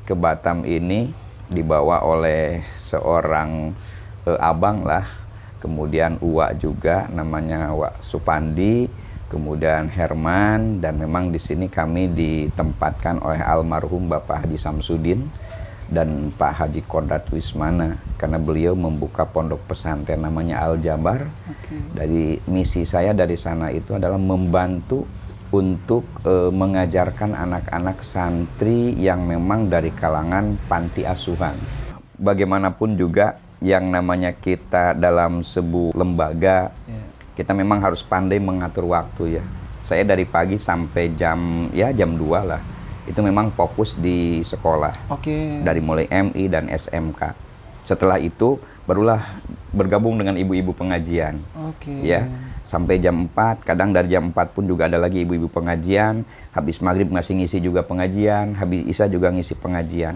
ke Batam ini dibawa oleh seorang abang lah, kemudian Uwa juga, namanya Wak Supandi, kemudian Herman, dan memang di sini kami ditempatkan oleh almarhum Bapak Haji Samsudin dan Pak Haji Kodrat Wismana, karena beliau membuka pondok pesantren namanya Al Jabar. Dari misi saya dari sana itu adalah membantu untuk mengajarkan anak-anak santri yang memang dari kalangan panti asuhan. Bagaimanapun juga yang namanya kita dalam sebuah lembaga, kita memang harus pandai mengatur waktu ya. Saya dari pagi sampai jam 2 lah, itu memang fokus di sekolah. Dari mulai MI dan SMK. Setelah itu barulah bergabung dengan ibu-ibu pengajian. Ya. Sampai jam 4, kadang dari jam 4 pun juga ada lagi ibu-ibu pengajian, habis maghrib masih ngisi juga pengajian, habis isya juga ngisi pengajian.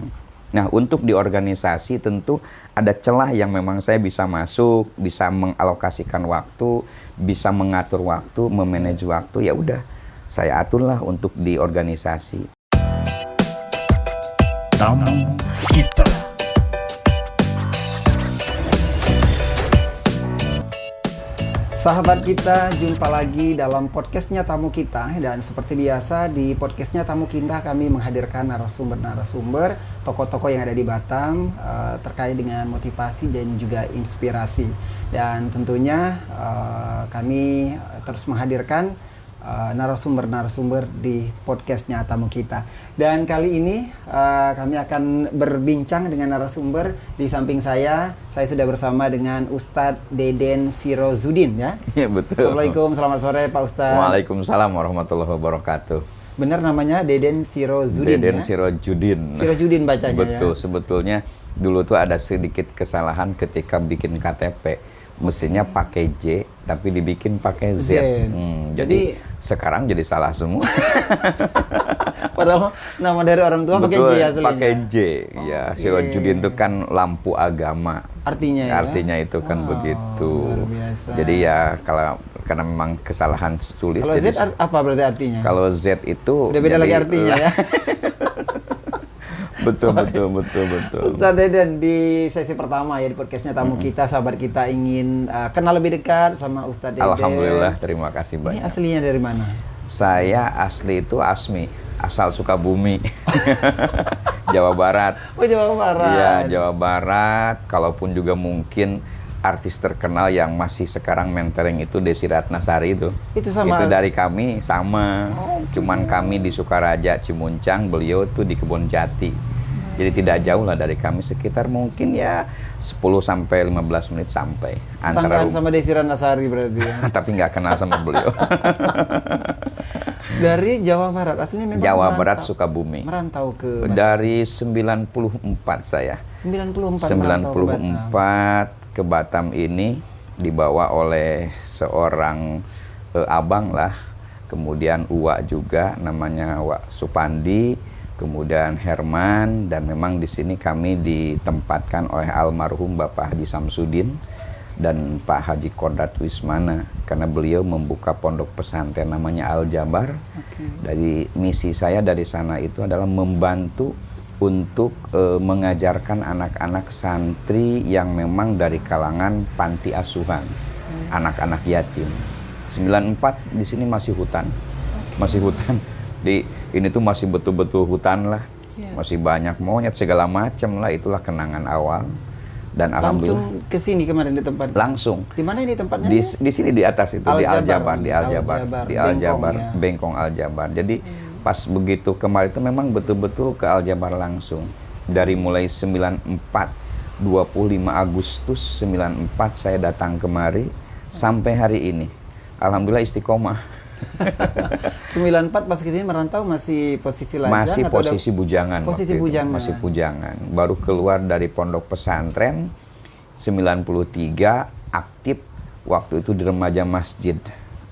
Nah, untuk di organisasi tentu ada celah yang memang saya bisa masuk, bisa mengalokasikan waktu, bisa mengatur waktu, memanage waktu, ya udah saya aturlah untuk di organisasi. Tamu kita. Sahabat kita, jumpa lagi dalam podcastnya Tamu Kita. Dan seperti biasa di podcastnya Tamu Kita kami menghadirkan narasumber-narasumber tokoh-tokoh yang ada di Batam terkait dengan motivasi dan juga inspirasi. Dan tentunya kami terus menghadirkan narasumber-narasumber di podcastnya Tamu Kita. Dan kali ini kami akan berbincang dengan narasumber. Di samping saya sudah bersama dengan Ustadz Deden Sirojudin ya. Iya betul. Assalamualaikum, selamat sore Pak Ustadz. Waalaikumsalam warahmatullahi wabarakatuh. Benar namanya Deden Sirojudin Deden ya? Sirojudin. Sirojudin bacanya. Betul, ya? sebetulnya dulu tuh ada sedikit kesalahan ketika bikin KTP. Mestinya pakai J, tapi dibikin pakai Z. Jadi sekarang jadi salah semua. Padahal nama dari orang tua pakai J aslinya. Pakai J, ya. Sirojudin itu kan lampu agama. Artinya ya? Artinya itu kan begitu. Luar biasa. Jadi ya karena memang kesalahan sulit. Kalau Z apa berarti artinya? Kalau Z itu udah beda lagi artinya ya. Betul. Ustadz Deden, di sesi pertama ya di podcastnya Tamu Kita, sahabat kita ingin kenal lebih dekat sama Ustadz Deden. Alhamdulillah, terima kasih banyak. Ini aslinya dari mana? Saya asli itu Asmi, asal Sukabumi, Jawa Barat. Oh, Jawa Barat. Iya, Jawa Barat. Kalaupun juga mungkin artis terkenal yang masih sekarang mentoring itu Desi Ratnasari itu. Itu sama. Itu dari kami sama. Cuman kami di Sukaraja, Cimuncang, beliau tuh di Kebon Jati. Jadi tidak jauh lah dari kami, sekitar mungkin ya 10 sampai 15 menit sampai. Tanggaan sama Desi Ratnasari berarti ya. Tapi nggak kenal sama beliau. Dari Jawa Barat, aslinya memang Jawa merantau, Barat, Sukabumi. Merantau ke Batam. Dari 94 saya. 94 ke Batam ini dibawa oleh seorang abang lah, kemudian Uwa juga, namanya Wak Supandi, kemudian Herman, dan memang di sini kami ditempatkan oleh almarhum Bapak Haji Samsudin dan Pak Haji Kodrat Wismana, karena beliau membuka pondok pesantren namanya Al Jabar. Dari misi saya dari sana itu adalah membantu untuk mengajarkan anak-anak santri yang memang dari kalangan panti asuhan, anak-anak yatim. 94 di sini masih hutan, ini tuh masih betul-betul hutan lah, masih banyak monyet segala macam lah, itulah kenangan awal. Dan alhamdulillah langsung ke sini kemarin di tempat. Langsung. Di mana ini tempatnya? Di sini di atas itu di Al Jabar, di Al Jabar, ya. Bengkong Al Jabar. Jadi pas begitu kemarin itu memang betul-betul ke Al Jabar langsung. Dari mulai 94, 25 Agustus 94 saya datang kemari sampai hari ini. Alhamdulillah istiqomah. 94 pas kesini merantau masih posisi lajang? Masih atau posisi bujangan. Posisi bujangan. Masih bujangan. Baru keluar dari pondok pesantren 93, aktif waktu itu di remaja masjid.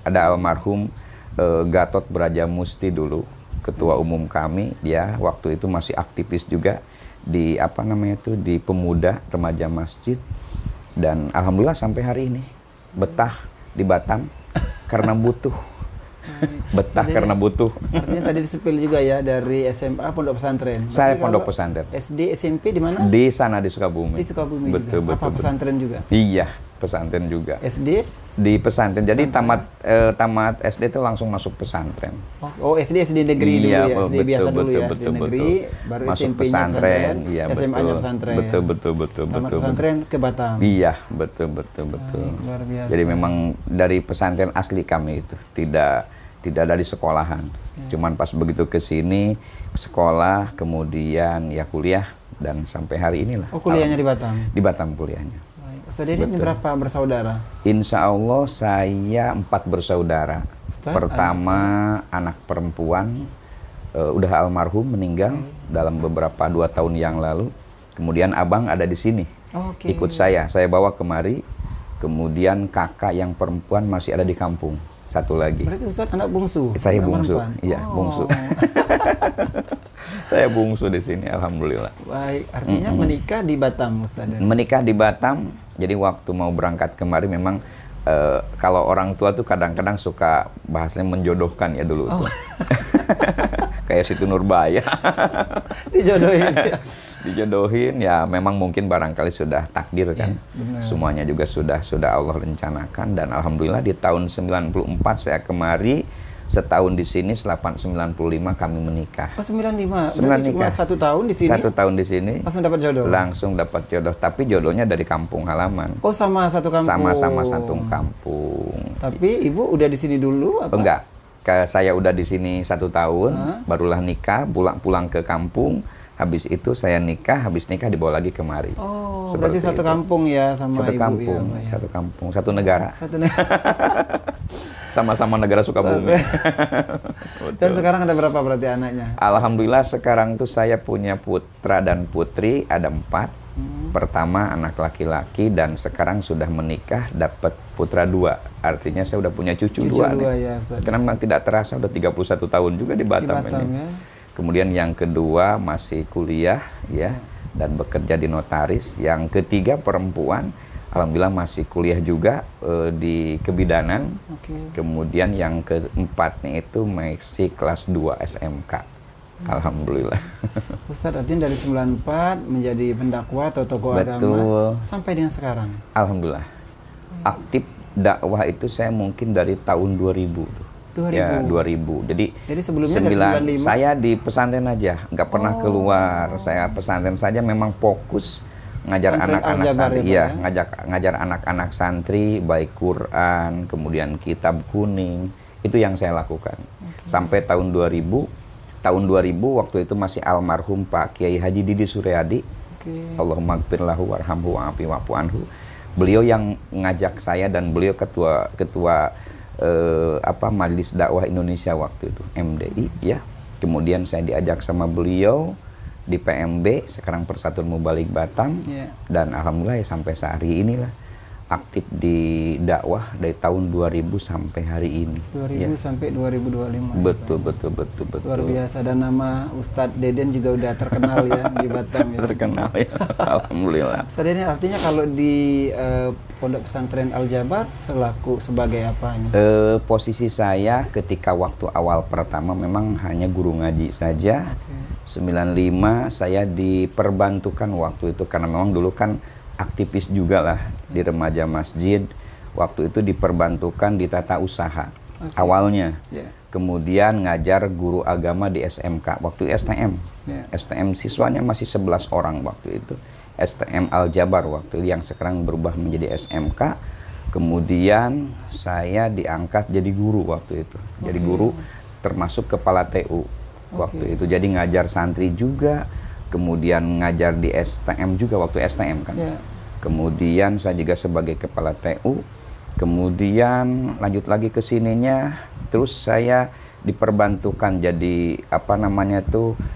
Ada almarhum Gatot Brajamusti dulu, ketua umum kami. Dia waktu itu masih aktivis juga di di pemuda remaja masjid. Dan alhamdulillah sampai hari ini betah di Batam karena butuh Betah Jadi, karena butuh. artinya tadi disepil juga ya dari SMA Pondok Pesantren. Saya Berarti pondok kalau pesantren. SD, SMP di mana? Di sana di Sukabumi. Di Sukabumi Betul, juga. betul, Apa betul. pesantren juga? Iya, pesantren juga. SD? Di pesantren. Jadi Pesantren. tamat SD itu langsung masuk pesantren. Oh, SD negeri dulu Iya, ya, SD betul, biasa dulu betul, ya, betul, SD negeri, baru Masuk SMP-nya pesantren, iya, SMA-nya betul. pesantren. Betul. Tamat pesantren ke Batam. Iya, betul. Baik, luar biasa. Jadi memang dari pesantren asli kami itu tidak dari sekolahan. Ya. Cuman pas begitu ke sini sekolah, kemudian ya kuliah dan sampai hari inilah. Oh, kuliahnya di Batam. Di Batam kuliahnya. Baik. Ustaz Deden ini berapa bersaudara? Insya Allah saya 4 bersaudara. Ustaz, Pertama anak perempuan udah almarhum meninggal dalam beberapa 2 tahun yang lalu. Kemudian abang ada di sini Oke. ikut saya bawa kemari. Kemudian kakak yang perempuan masih ada di kampung. Satu lagi. Berarti Ustaz anak bungsu? Saya anak bungsu, perempuan? iya Oh. bungsu. Saya bungsu di sini, alhamdulillah. Baik, artinya menikah di Batam Ustaz Deden. Menikah di Batam, jadi waktu mau berangkat kemari memang kalau orang tua tuh kadang-kadang suka bahasanya menjodohkan ya dulu tuh. Kayak Siti Nurbaya. Dijodohin ya. Dijodohin ya memang mungkin barangkali sudah takdir kan. benar. Semuanya juga sudah Allah rencanakan dan alhamdulillah di tahun 94 saya kemari, setahun di sini, 95 kami menikah. Oh, 95. 95. Berarti cuma 1 tahun di sini. 1 tahun di sini. Langsung dapat jodoh. Langsung dapat jodoh, tapi jodohnya dari kampung halaman. Oh, sama satu kampung. Sama-sama satu kampung. Tapi ibu udah di sini dulu apa? Enggak. Saya udah di sini 1 tahun, barulah nikah, pulang ke kampung. Habis itu saya nikah, habis nikah dibawa lagi kemari. Oh, Seperti berarti satu itu. kampung ya sama Satu ibu kampung, ya, Pak, ya. satu kampung, satu negara. Satu negara. Sama-sama negara Sukabumi. Dan Betul. sekarang ada berapa berarti anaknya? Alhamdulillah sekarang tuh saya punya putra dan putri, ada 4. Pertama anak laki-laki dan sekarang sudah menikah, dapat putra 2. Artinya saya udah punya cucu 2 nih. 2 ya, Ustaz. Karena memang tidak terasa udah 31 tahun juga di Batam, Di Batam ini. ya. Kemudian yang kedua masih kuliah ya dan bekerja di notaris. Yang ketiga perempuan, alhamdulillah masih kuliah juga di kebidanan. Oke. Kemudian yang keempatnya itu masih kelas 2 SMK. Alhamdulillah. Ustaz, artinya dari 94 menjadi pendakwah atau tokoh Betul. agama sampai dengan sekarang. Alhamdulillah. Aktif dakwah itu saya mungkin dari tahun 2000 tuh. 2000. Ya, 2000. Jadi sebelumnya dari 95? saya di pesantren aja, nggak pernah Oh. keluar. Saya pesantren saja memang fokus ngajar Pesantren anak-anak Al-Jabar santri. ya, Pak, Iya, ya? ngajar anak-anak santri baik Quran, kemudian kitab kuning. Itu yang saya lakukan. Sampai tahun 2000. Tahun 2000 waktu itu masih almarhum Pak Kiai Haji Didi Suryadi. Oke. Allahumma gfir lahu warhamhu wa'afi wa'fu anhu. Beliau yang ngajak saya dan beliau ketua Majelis Dakwah Indonesia waktu itu, MDI ya. Kemudian saya diajak sama beliau di PMB, sekarang Persatuan Mubalik Batam. Iya. Dan alhamdulillah ya sampai sehari inilah aktif di dakwah dari tahun 2000 sampai hari ini. 2000 ya. sampai 2025. ya, Betul, Pak. betul. Luar biasa, dan nama Ustadz Deden juga udah terkenal ya di Batam ya. Terkenal ya. Alhamdulillah. Ustadz Deden artinya kalau di Pondok Pesantren Al-Jabar sebagai apa ini? Posisi saya ketika waktu awal pertama memang hanya guru ngaji saja. Oke. 95 saya diperbantukan waktu itu karena memang dulu kan aktivis juga lah di remaja masjid. Waktu itu diperbantukan di tata usaha awalnya. Ya. Kemudian ngajar guru agama di SMK waktu STM. Ya. STM siswanya masih 11 orang waktu itu. STM Al-Jabar waktu itu yang sekarang berubah menjadi SMK. Kemudian saya diangkat jadi guru waktu itu. Jadi guru termasuk kepala TU waktu itu. Jadi ngajar santri juga. Kemudian ngajar di STM juga waktu STM kan. Ya. Kemudian saya juga sebagai kepala TU. Kemudian lanjut lagi ke sininya, terus saya diperbantukan jadi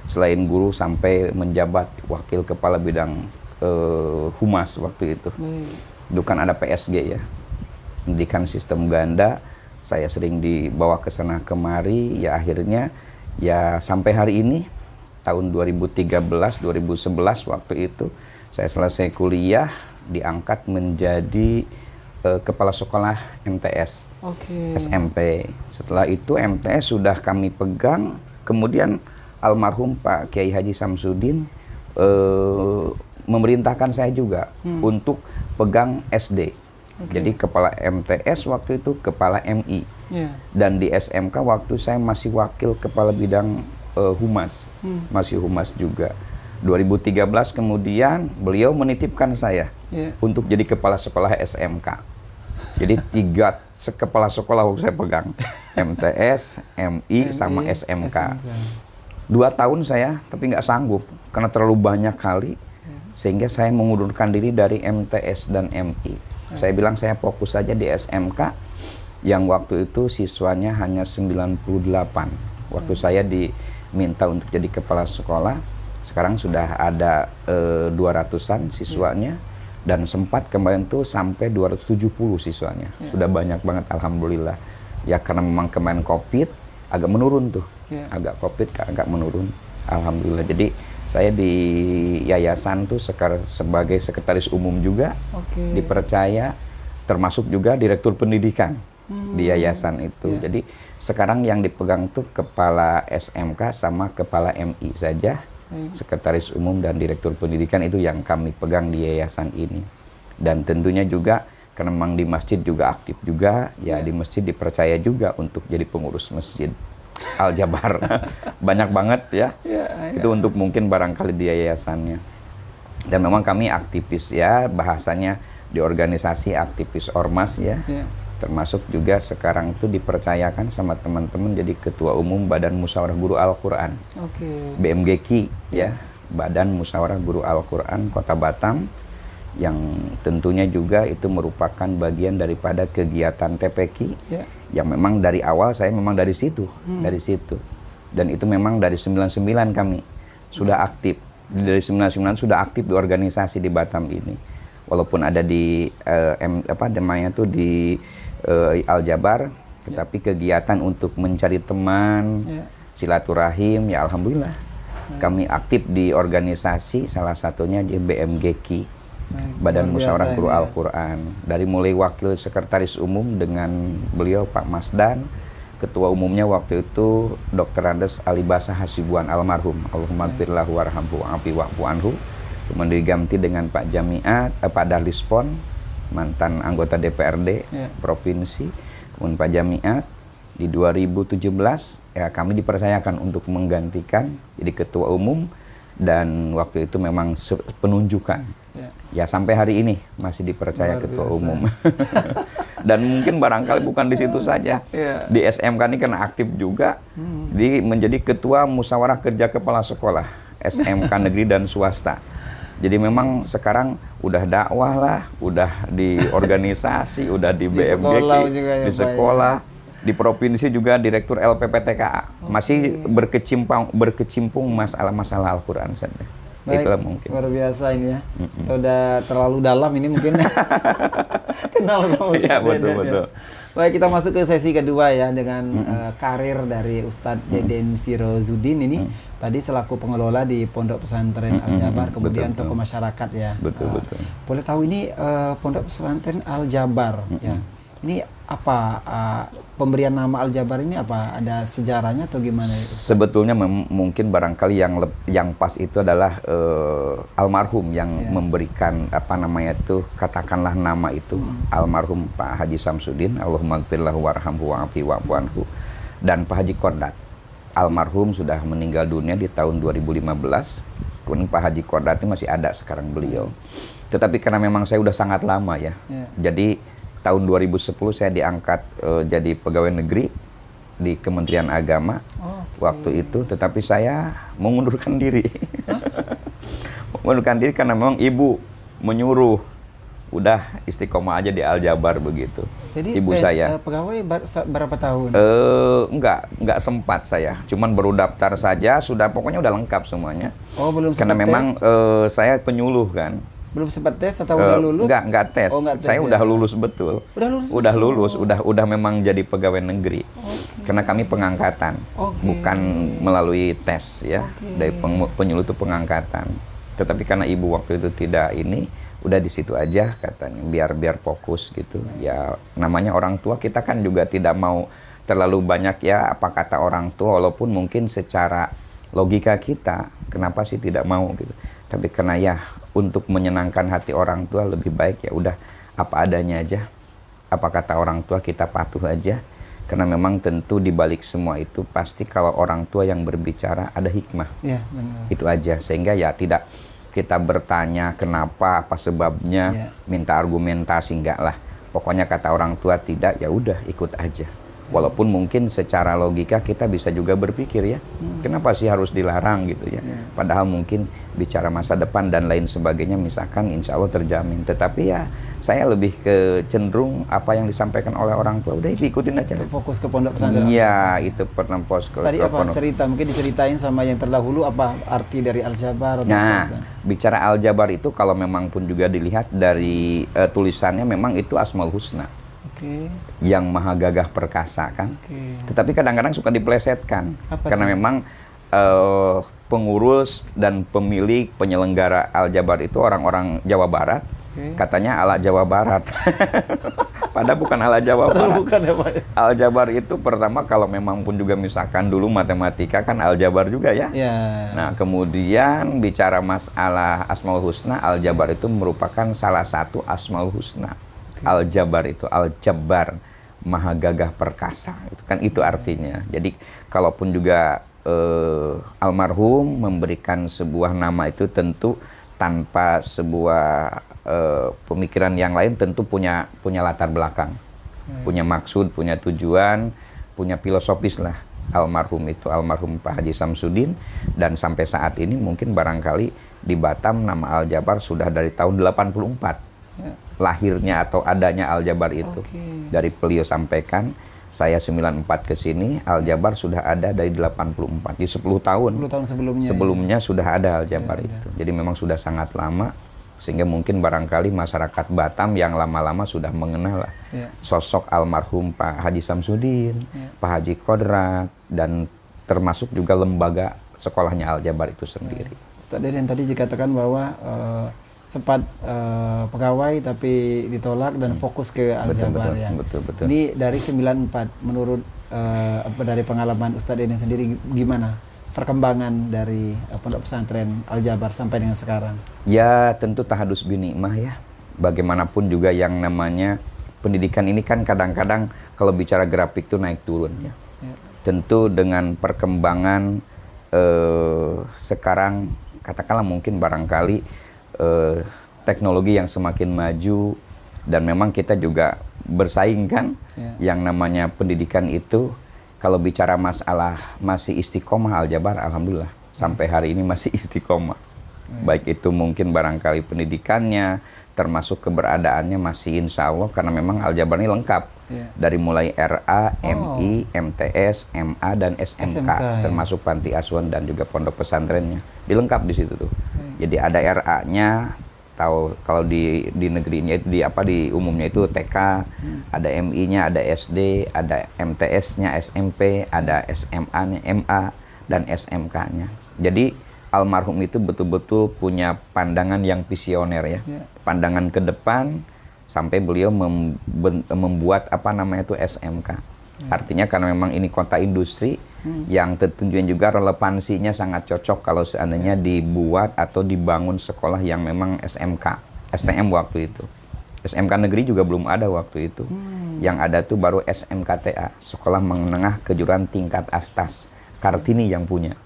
selain guru sampai menjabat wakil kepala bidang humas waktu itu. Itu kan ada PSG ya, pendidikan sistem ganda. Saya sering dibawa ke sana kemari, ya akhirnya ya sampai hari ini tahun 2013, 2011 waktu itu saya selesai kuliah diangkat menjadi kepala sekolah MTS. Oke. SMP. Setelah itu MTS sudah kami pegang, kemudian almarhum Pak Kiai Haji Samsudin memerintahkan saya juga untuk pegang SD. Jadi kepala MTS waktu itu kepala MI. Dan di SMK waktu saya masih wakil kepala bidang humas. Masih humas juga. 2013 kemudian beliau menitipkan saya untuk jadi kepala sekolah SMK. Jadi 3 kepala sekolah waktu saya pegang. MTS, MI, sama SMK. 2 tahun saya, tapi nggak sanggup karena terlalu banyak kali, sehingga saya mengundurkan diri dari MTS dan MI. Saya bilang saya fokus saja di SMK, yang waktu itu siswanya hanya 98. Waktu saya diminta untuk jadi kepala sekolah, sekarang sudah ada 200-an siswanya, dan sempat kemarin tuh sampai 270 siswanya. Sudah banyak banget, alhamdulillah. Ya karena memang kemarin COVID, agak menurun tuh. Agak COVID agak menurun, alhamdulillah. Jadi saya di yayasan tuh sebagai sekretaris umum juga, dipercaya, termasuk juga direktur pendidikan di yayasan itu. Jadi sekarang yang dipegang tuh kepala SMK sama kepala MI saja, sekretaris umum dan direktur pendidikan itu yang kami pegang di yayasan ini. Dan tentunya juga karena memang di masjid juga aktif juga, ya di masjid dipercaya juga untuk jadi pengurus masjid Al-Jabar. Banyak banget ya. Itu untuk mungkin barangkali di yayasannya. Dan memang kami aktivis ya, bahasanya di organisasi aktivis ormas ya. Termasuk juga sekarang itu dipercayakan sama teman-teman jadi ketua umum Badan Musyawarah Guru Al-Quran. BMGQ ya, Badan Musyawarah Guru Al-Quran Kota Batam, yang tentunya juga itu merupakan bagian daripada kegiatan TPQ yang memang dari awal saya memang dari situ, dan itu memang dari 99 kami sudah aktif, dari 99 sudah aktif di organisasi di Batam ini, walaupun ada di namanya tuh di Al-Jabar, tetapi kegiatan untuk mencari teman, silaturahim, ya alhamdulillah kami aktif di organisasi, salah satunya di BMGQ. Badan Musyawarah Guru Al-Quran. Dari mulai wakil sekretaris umum dengan beliau Pak Masdan, ketua umumnya waktu itu Dr. Andes Alibasa Hasibuan almarhum, Allahumma firlahu warhamhu wa'afi wa'fu anhu. Kemudian diganti dengan Pak Jamiat, Pak Dahlispon, mantan anggota DPRD provinsi. Kemudian Pak Jamiat di 2017 ya kami dipercayakan untuk menggantikan jadi ketua umum, dan waktu itu memang penunjukan. Ya sampai hari ini masih dipercaya ketua umum. Dan mungkin barangkali bukan di situ saja. Di SMK ini karena aktif juga, menjadi ketua musyawarah kerja kepala sekolah SMK negeri dan swasta. Jadi memang sekarang udah dakwah lah, udah di organisasi, udah di BMGQ, di sekolah, di provinsi juga direktur LPPTKA. Masih berkecimpung masalah-masalah Al-Quran saja. Baik, itulah mungkin. Luar biasa ini ya. Kita udah terlalu dalam ini mungkin. Kenal sama Iya, betul. Baik, kita masuk ke sesi kedua ya dengan karir dari Ustadz Deden Sirozudin ini. Tadi selaku pengelola di Pondok Pesantren Al-Jabar, kemudian tokoh masyarakat ya. Betul. Boleh tahu ini Pondok Pesantren Al-Jabar ya. Ini apa pemberian nama Al-Jabar ini apa? Ada sejarahnya atau gimana? Sebetulnya mungkin barangkali yang pas itu adalah almarhum yang memberikan katakanlah nama itu, almarhum Pak Haji Samsudin, Allahumma gfirlahu warhamhu wa'afi wa'fu anhu, dan Pak Haji Kordat. Almarhum sudah meninggal dunia di tahun 2015. Kemudian Pak Haji Kordat ini masih ada sekarang beliau. Tetapi karena memang saya udah sangat lama ya. Jadi tahun 2010 saya diangkat jadi pegawai negeri di Kementerian Agama waktu itu, tetapi saya mengundurkan diri. Mengundurkan diri karena memang ibu menyuruh, udah istiqomah aja di Al-Jabar begitu. Jadi ibu saya pegawai berapa tahun? Enggak sempat saya, cuman baru daftar saja, sudah pokoknya udah lengkap semuanya. Oh, belum sempat. Karena memang saya penyuluh kan. Belum sempat tes atau udah lulus? Enggak tes. Saya udah lulus betul. Udah lulus, udah memang jadi pegawai negeri. Karena kami pengangkatan, bukan melalui tes ya. Dari penyuluh itu pengangkatan. Tetapi karena ibu waktu itu tidak ini, udah di situ aja katanya, biar fokus gitu. Ya namanya orang tua, kita kan juga tidak mau terlalu banyak ya apa kata orang tua, walaupun mungkin secara logika kita kenapa sih tidak mau gitu. Tapi karena ya untuk menyenangkan hati orang tua lebih baik ya udah apa adanya aja. Apa kata orang tua kita patuh aja. Karena memang tentu di balik semua itu pasti kalau orang tua yang berbicara ada hikmah. Ya, benar. Itu aja, sehingga ya tidak kita bertanya kenapa, apa sebabnya, minta argumentasi, enggak lah. Pokoknya kata orang tua tidak, ya udah ikut aja. Walaupun mungkin secara logika kita bisa juga berpikir ya, kenapa sih harus dilarang gitu ya. Padahal mungkin bicara masa depan dan lain sebagainya misalkan insya Allah terjamin. Tetapi ya saya lebih ke cenderung apa yang disampaikan oleh orang tua, udah ikutin aja. Fokus ke pondok pesantren. Iya, itu pernah ke Tadi apa cerita, mungkin diceritain sama yang terdahulu apa arti dari Al-Jabar? Nah, bicara Al-Jabar itu kalau memang pun juga dilihat dari tulisannya memang itu Asmaul Husna. Yang maha gagah perkasa kan. Tetapi kadang-kadang suka dipelesetkan. Karena memang pengurus dan pemilik penyelenggara Al-Jabar itu orang-orang Jawa Barat. Katanya ala Jawa Barat. Padahal bukan ala Jawa Barat. Bukan ya, Pak. Al-Jabar itu pertama kalau memang pun juga misalkan dulu matematika kan Al-Jabar juga ya. Nah kemudian bicara masalah Asmaul Husna, Al-Jabar itu merupakan salah satu Asmaul Husna. Al-Jabar itu Al-Jabbar, maha gagah perkasa, itu kan itu artinya. Jadi kalaupun juga almarhum memberikan sebuah nama itu tentu tanpa sebuah pemikiran yang lain, tentu punya latar belakang, punya maksud, punya tujuan, punya filosofis lah. Almarhum itu almarhum Pak Haji Samsudin, dan sampai saat ini mungkin barangkali di Batam nama Al-Jabar sudah dari tahun 84. Lahirnya atau adanya Al-Jabar itu. Dari beliau sampaikan, saya 94 ke sini, Al-Jabar sudah ada dari 84. Di 10 tahun. 10 tahun sebelumnya. Sebelumnya sudah ada Al-Jabar itu. Jadi memang sudah sangat lama, sehingga mungkin barangkali masyarakat Batam yang lama-lama sudah mengenal sosok almarhum Pak Haji Samsudin, Pak Haji Kodrat, dan termasuk juga lembaga sekolahnya Al-Jabar itu sendiri. Ustaz Deden tadi dikatakan bahwa sempat pegawai tapi ditolak dan fokus ke Al-Jabar ya. Betul. Ini dari 94, menurut dari pengalaman Ustaz Deden sendiri gimana perkembangan dari pondok pesantren Al-Jabar sampai dengan sekarang? Ya tentu tahadus binikmah ya. Bagaimanapun juga yang namanya pendidikan ini kan kadang-kadang kalau bicara grafik itu naik turun ya. Tentu dengan perkembangan sekarang katakanlah mungkin barangkali teknologi yang semakin maju, dan memang kita juga bersaing kan. Yang namanya pendidikan itu kalau bicara masalah masih istiqomah Al-Jabar, alhamdulillah sampai hari ini masih istiqomah. Baik itu mungkin barangkali pendidikannya, termasuk keberadaannya masih insya Allah, karena memang Al-Jabar ini lengkap. Dari mulai RA, MI, MTS, MA, dan SMK, termasuk panti asuhan dan juga pondok pesantrennya. Dilengkap di situ tuh. Jadi ada RA-nya, kalau di negerinya itu di umumnya itu TK, ada MI-nya, ada SD, ada MTS-nya, SMP, ada SMA-nya, MA, dan SMK-nya. Jadi almarhum itu betul-betul punya pandangan yang visioner ya. Pandangan ke depan, sampai beliau membuat apa namanya itu SMK. Artinya karena memang ini kota industri, yang tentunya juga relevansinya sangat cocok kalau seandainya dibuat atau dibangun sekolah yang memang SMK, STM waktu itu. SMK negeri juga belum ada waktu itu. Yang ada tuh baru SMKTA, Sekolah Menengah Kejuruan Tingkat Atas. Kartini yang punya.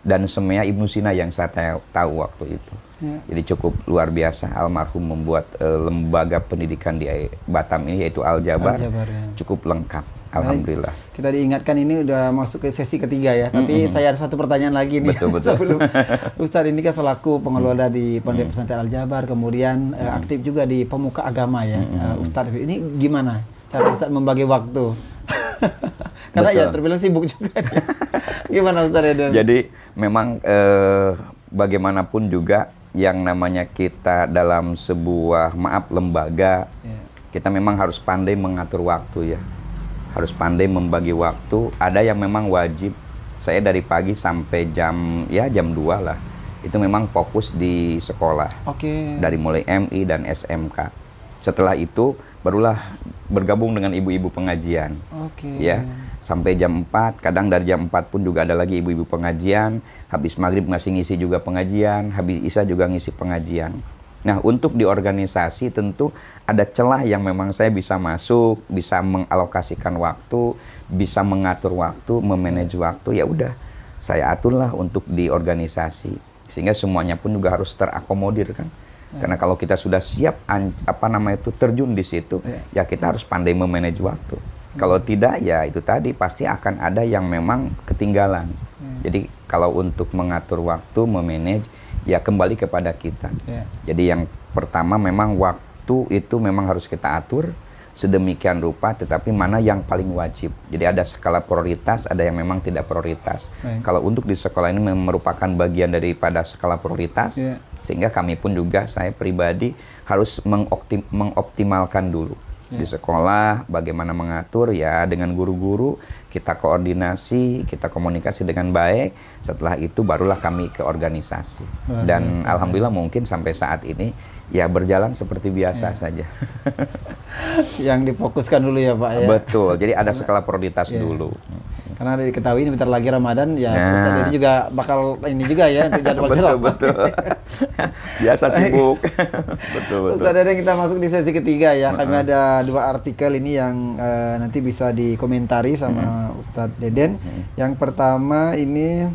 Dan Semea Ibnu Sina yang saya tahu waktu itu. Jadi cukup luar biasa almarhum membuat lembaga pendidikan di Batam ini, yaitu Al-Jabar, cukup lengkap. Alhamdulillah. Kita diingatkan ini udah masuk ke sesi ketiga ya. Tapi saya ada satu pertanyaan lagi nih. Betul. Sebelum Ustadz ini kan selaku pengelola di Pondok Pesantren Al-Jabar, kemudian aktif juga di pemuka agama ya. Ustadz ini gimana cara Ustadz membagi waktu? Karena ya terbilang sibuk juga. Gimana Ustadz? Jadi memang bagaimanapun juga yang namanya kita dalam sebuah lembaga, kita memang harus pandai mengatur waktu ya. Harus pandai membagi waktu. Ada yang memang wajib. Saya dari pagi sampai jam 2 lah. itu memang fokus di sekolah. Oke. Dari mulai MI dan SMK. Setelah itu barulah bergabung dengan ibu-ibu pengajian. Oke. Ya, sampai jam 4, kadang dari jam 4 pun juga ada lagi ibu-ibu pengajian. Habis maghrib masih ngisi juga pengajian, habis isya juga ngisi pengajian. Nah, untuk di organisasi tentu ada celah yang memang saya bisa masuk, bisa mengalokasikan waktu, bisa mengatur waktu, memanage waktu, ya udah saya aturlah untuk di organisasi. Sehingga semuanya pun juga harus terakomodir kan. Karena kalau kita sudah siap terjun di situ, ya kita harus pandai memanage waktu. Kalau tidak, ya itu tadi pasti akan ada yang memang ketinggalan. Jadi kalau untuk mengatur waktu, memanage, ya kembali kepada kita. Jadi yang pertama memang waktu itu memang harus kita atur sedemikian rupa, tetapi mana yang paling wajib. Jadi ada skala prioritas, ada yang memang tidak prioritas. Kalau untuk di sekolah ini merupakan bagian daripada skala prioritas, sehingga kami pun juga, saya pribadi harus mengoptimalkan dulu. Di sekolah bagaimana mengatur ya dengan guru-guru, kita koordinasi, kita komunikasi dengan baik. Setelah itu barulah kami ke organisasi. Dan alhamdulillah mungkin sampai saat ini ya berjalan seperti biasa saja. Yang difokuskan dulu ya Pak ya. Betul, jadi ada skala prioritas dulu. Karena ada diketahui ini bentar lagi Ramadan, ya Ustadz ini juga bakal ini juga ya untuk jadwal ceramah. Betul. Biasa sibuk. Betul. Ustadz Deden, kita masuk di sesi ketiga ya. Kami ada 2 artikel ini yang nanti bisa dikomentari sama Ustadz Deden. Yang pertama ini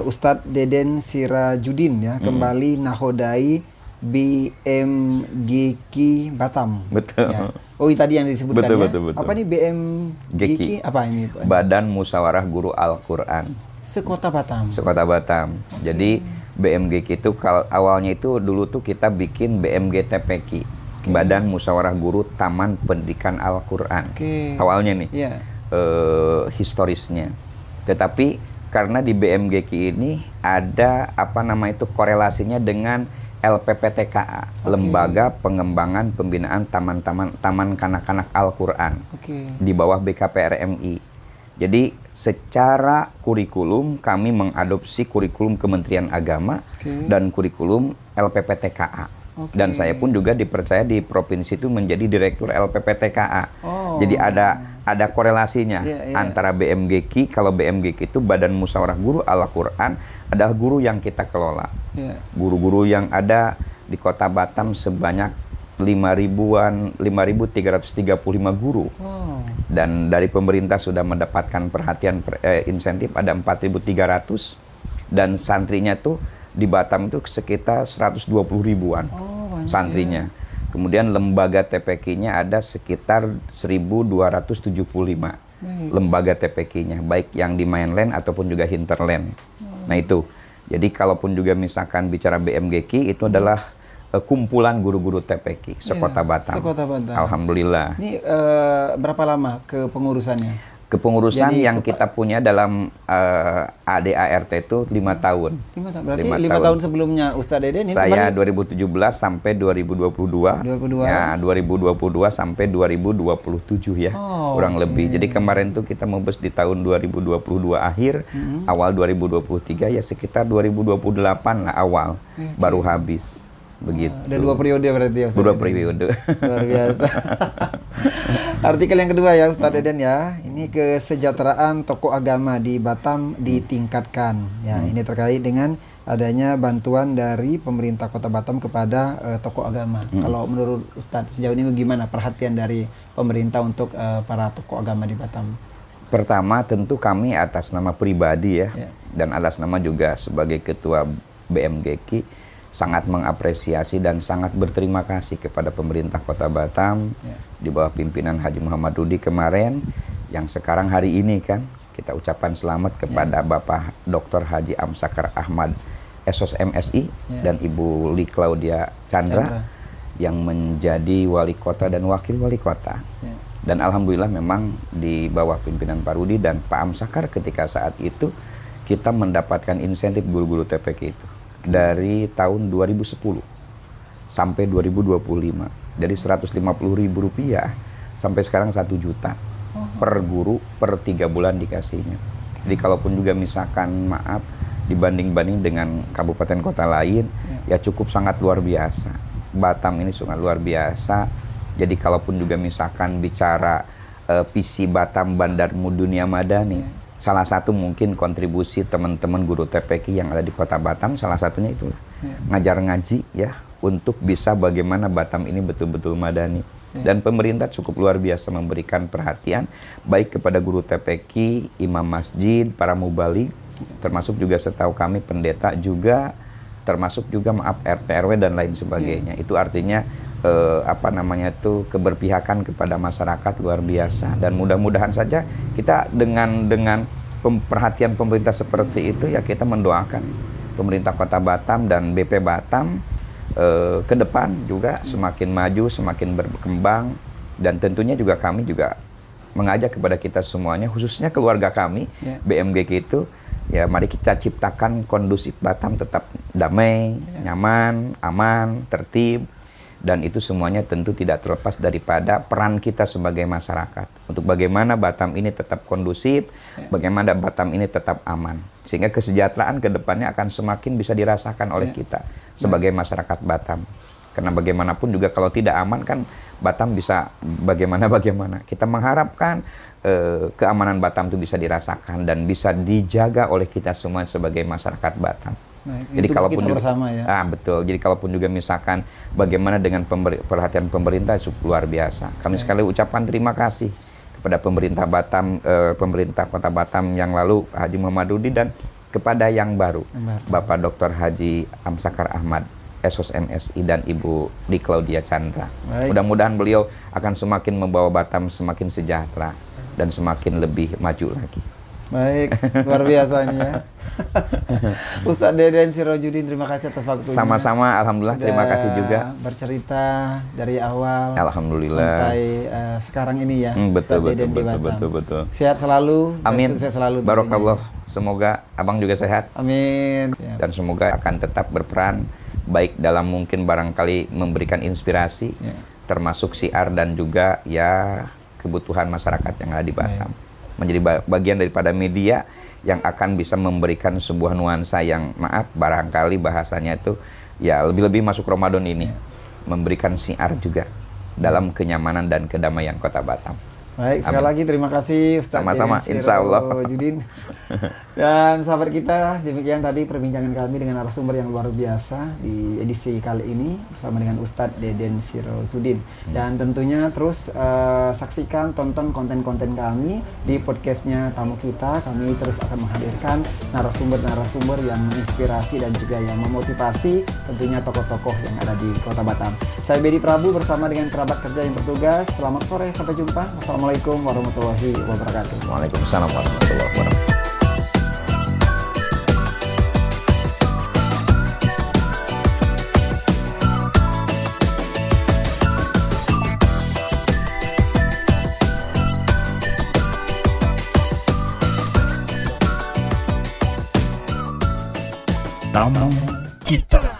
Ustadz Deden Sirajudin ya, kembali nahodai BMGK Batam. Betul. Ya. Oh, tadi yang disebutkan betul. Apa nih BMGK? Apa ini? Badan Musyawarah Guru Al-Quran. Sekota Batam. Sekota Batam. Jadi BMGK itu kalau awalnya itu dulu tuh kita bikin BMG TPQ. Badan Musyawarah Guru Taman Pendidikan Al-Quran. Awalnya nih. Historisnya. Tetapi karena di BMGK ini ada korelasinya dengan LPPTKA, Lembaga Pengembangan Pembinaan Taman Kanak-kanak Al-Quran, di bawah BKPRMI. Jadi secara kurikulum kami mengadopsi kurikulum Kementerian Agama dan kurikulum LPPTKA. Dan saya pun juga dipercaya di provinsi itu menjadi direktur LPPTKA. Jadi ada korelasinya antara BMGK. Kalau BMGK itu Badan Musyawarah Guru Al-Quran, adalah guru yang kita kelola. Guru-guru yang ada di Kota Batam sebanyak 5.335 guru. Dan dari pemerintah sudah mendapatkan perhatian insentif ada 4.300, dan santrinya tuh di Batam itu sekitar 120 ribuan santrinya. Kemudian lembaga TPQ-nya ada sekitar 1.275 lembaga TPQ-nya, baik yang di mainland ataupun juga hinterland. Nah itu, jadi kalaupun juga misalkan bicara BMGK, itu adalah kumpulan guru-guru TPQ Sekota Batam. Sekota Batam. Alhamdulillah. Ini berapa lama kepengurusannya? Kepengurusan jadi, yang kita punya dalam ADART itu 5 tahun. 5 tahun. Berarti 5 tahun sebelumnya Ustadz Deden ini saya 2017 sampai 2022. Ya, 2022 sampai 2027 ya. Kurang lebih. Jadi kemarin tuh kita membus di tahun 2022 akhir, awal 2023 ya sekitar 2028 lah awal baru habis. Begitu. Ada 2 periode berarti ya Ustadz? 2 periode. Luar biasa. Artikel yang kedua ya Ustadz Deden ya. Ini kesejahteraan tokoh agama di Batam ditingkatkan. Ya, ini terkait dengan adanya bantuan dari pemerintah Kota Batam kepada tokoh agama. Kalau menurut Ustadz sejauh ini bagaimana perhatian dari pemerintah untuk para tokoh agama di Batam? Pertama tentu kami atas nama pribadi ya. Dan atas nama juga sebagai ketua BMGK sangat mengapresiasi dan sangat berterima kasih kepada pemerintah Kota Batam di bawah pimpinan Haji Muhammad Rudi kemarin, yang sekarang hari ini kan kita ucapkan selamat kepada Bapak Dr. Haji Amsakar Ahmad SOS MSI dan Ibu Li Claudia Chandra yang menjadi wali kota dan wakil wali kota. Dan alhamdulillah memang di bawah pimpinan Pak Rudi dan Pak Amsakar ketika saat itu kita mendapatkan insentif guru-guru TPQ itu. Dari tahun 2010 sampai 2025, dari Rp150.000 sampai sekarang 1 juta per guru per 3 bulan dikasihnya. Jadi kalaupun juga misalkan maaf dibanding-banding dengan kabupaten kota lain, ya cukup sangat luar biasa. Batam ini sangat luar biasa. Jadi kalaupun juga misalkan bicara visi Batam Bandar Dunia Madani, salah satu mungkin kontribusi teman-teman guru TPQ yang ada di kota Batam, salah satunya itu ngajar ngaji ya, untuk bisa bagaimana Batam ini betul-betul madani. Dan pemerintah cukup luar biasa memberikan perhatian baik kepada guru TPQ, imam masjid, para mubalik, termasuk juga setahu kami pendeta juga, termasuk juga maaf RT RW dan lain sebagainya. Itu artinya keberpihakan kepada masyarakat luar biasa. Dan mudah-mudahan saja kita dengan perhatian pemerintah seperti itu, ya kita mendoakan pemerintah Kota Batam dan BP Batam ke depan juga semakin maju, semakin berkembang. Dan tentunya juga kami juga mengajak kepada kita semuanya, khususnya keluarga kami, BMGK itu, ya mari kita ciptakan kondusif Batam tetap damai, nyaman, aman, tertib. Dan itu semuanya tentu tidak terlepas daripada peran kita sebagai masyarakat. Untuk bagaimana Batam ini tetap kondusif, bagaimana Batam ini tetap aman. Sehingga kesejahteraan ke depannya akan semakin bisa dirasakan oleh kita sebagai masyarakat Batam. Karena bagaimanapun juga kalau tidak aman kan Batam bisa bagaimana. Kita mengharapkan keamanan Batam itu bisa dirasakan dan bisa dijaga oleh kita semua sebagai masyarakat Batam. Nah, jadi kalaupun juga, bersama ya. Betul. Jadi kalaupun juga misalkan bagaimana dengan perhatian pemerintah cukup luar biasa. Kami sekali ucapkan terima kasih kepada pemerintah Batam, pemerintah Kota Batam yang lalu Haji Muhammadudi, dan kepada yang baru Bapak Dr. Haji Amsakar Ahmad, SOS MSI, dan Ibu Di Claudia Chandra. Mudah-mudahan beliau akan semakin membawa Batam semakin sejahtera dan semakin lebih maju lagi. Baik, luar biasa ini ya. Ustadz Deden Sirojudin, terima kasih atas waktunya. Sama-sama, alhamdulillah. Sudah terima kasih juga. Bercerita dari awal alhamdulillah sampai sekarang ini ya. Betul, Deden di Batam. betul. Sehat selalu. Amin. Dan sukses selalu. Barokallah. Semoga abang juga sehat. Amin. Dan semoga akan tetap berperan baik dalam mungkin barangkali memberikan inspirasi, termasuk siar dan juga ya kebutuhan masyarakat yang ada di Batam. Menjadi bagian daripada media yang akan bisa memberikan sebuah nuansa yang barangkali bahasanya itu ya lebih-lebih masuk Ramadan ini, memberikan siar juga dalam kenyamanan dan kedamaian Kota Batam. Baik, sekali lagi terima kasih Ustadz. Sama-sama, insya Allah. Judin. Dan sahabat kita, demikian tadi perbincangan kami dengan narasumber yang luar biasa di edisi kali ini bersama dengan Ustadz Deden Sirojudin. Dan tentunya terus saksikan, tonton konten-konten kami di podcastnya Tamu Kita. Kami terus akan menghadirkan narasumber-narasumber yang menginspirasi dan juga yang memotivasi tentunya tokoh-tokoh yang ada di Kota Batam. Saya Bedi Prabu bersama dengan kerabat kerja yang bertugas. Selamat sore, sampai jumpa. Assalamualaikum warahmatullahi wabarakatuh. Waalaikumsalam warahmatullahi wabarakatuh. Tamu Kita.